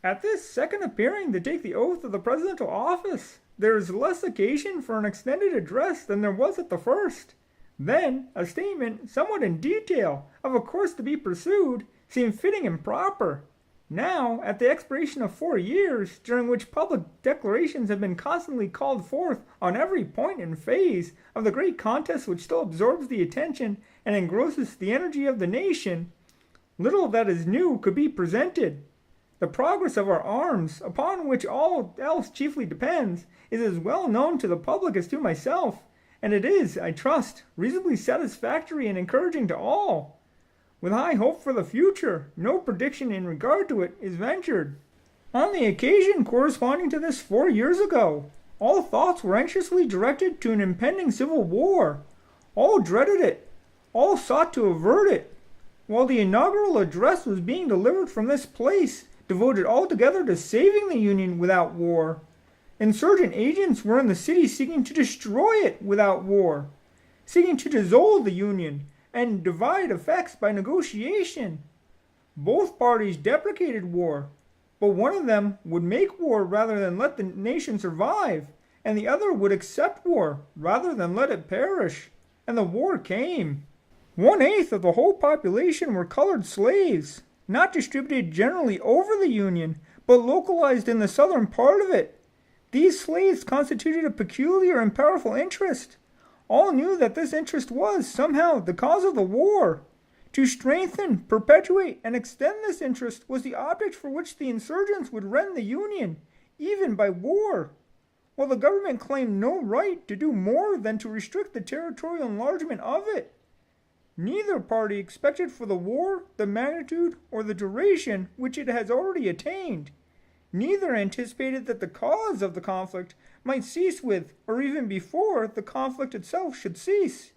At this second appearing to take the oath of the presidential office, there is less occasion for an extended address than there was at the first. Then, a statement, somewhat in detail, of a course to be pursued, seemed fitting and proper. Now, at the expiration of 4 years, during which public declarations have been constantly called forth on every point and phase of the great contest which still absorbs the attention and engrosses the energy of the nation, little that is new could be presented. The progress of our arms, upon which all else chiefly depends, is as well known to the public as to myself, and it is, I trust, reasonably satisfactory and encouraging to all. With high hope for the future, no prediction in regard to it is ventured. On the occasion corresponding to this 4 years ago, all thoughts were anxiously directed to an impending civil war. All dreaded it. All sought to avert it. While the inaugural address was being delivered from this place, devoted altogether to saving the Union without war, insurgent agents were in the city seeking to destroy it without war, seeking to dissolve the Union and divide effects by negotiation. Both parties deprecated war, but one of them would make war rather than let the nation survive, and the other would accept war rather than let it perish. And the war came. 1/8 of the whole population were colored slaves, not distributed generally over the Union, but localized in the southern part of it. These slaves constituted a peculiar and powerful interest. All knew that this interest was, somehow, the cause of the war. To strengthen, perpetuate, and extend this interest was the object for which the insurgents would rend the Union, even by war, while the government claimed no right to do more than to restrict the territorial enlargement of it. Neither party expected for the war the magnitude or the duration which it has already attained. Neither anticipated that the cause of the conflict might cease with, or even before, the conflict itself should cease.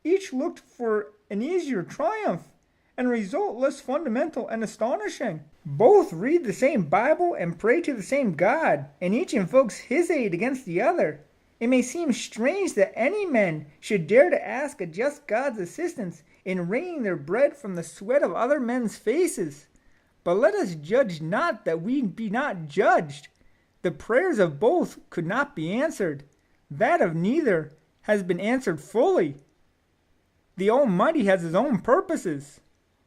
Each looked for an easier triumph, and a result less fundamental and astonishing. Both read the same Bible and pray to the same God, and each invokes his aid against the other. It may seem strange that any men should dare to ask a just God's assistance in wringing their bread from the sweat of other men's faces. But let us judge not that we be not judged. The prayers of both could not be answered. That of neither has been answered fully. The Almighty has his own purposes.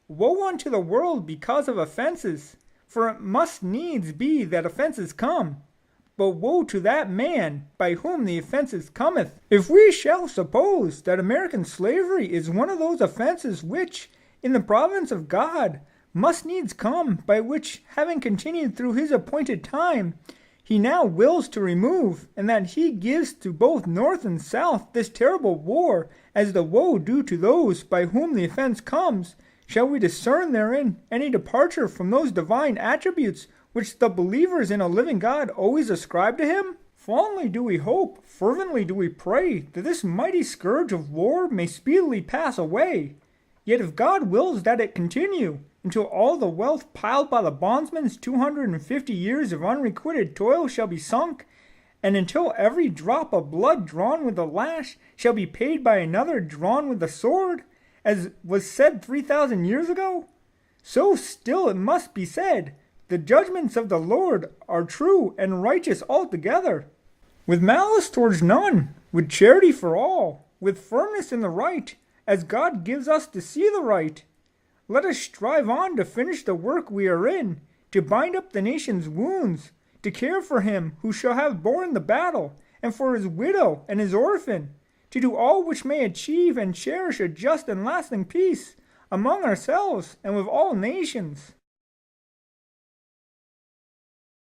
Woe unto the world because of offenses, for it must needs be that offenses come. But woe to that man by whom the offenses cometh. If we shall suppose that American slavery is one of those offenses which, in the providence of God, must needs come, by which, having continued through his appointed time, he now wills to remove, and that he gives to both North and South this terrible war, as the woe due to those by whom the offense comes, shall we discern therein any departure from those divine attributes which the believers in a living God always ascribe to him? Fondly do we hope, fervently do we pray, that this mighty scourge of war may speedily pass away. Yet if God wills that it continue, until all the wealth piled by the bondsman's 250 years of unrequited toil shall be sunk, and until every drop of blood drawn with the lash shall be paid by another drawn with the sword, as was said 3,000 years ago, so still it must be said, the judgments of the Lord are true and righteous altogether. With malice towards none, with charity for all, with firmness in the right, as God gives us to see the right. Let us strive on to finish the work we are in, to bind up the nation's wounds, to care for him who shall have borne the battle, and for his widow and his orphan, to do all which may achieve and cherish a just and lasting peace among ourselves and with all nations.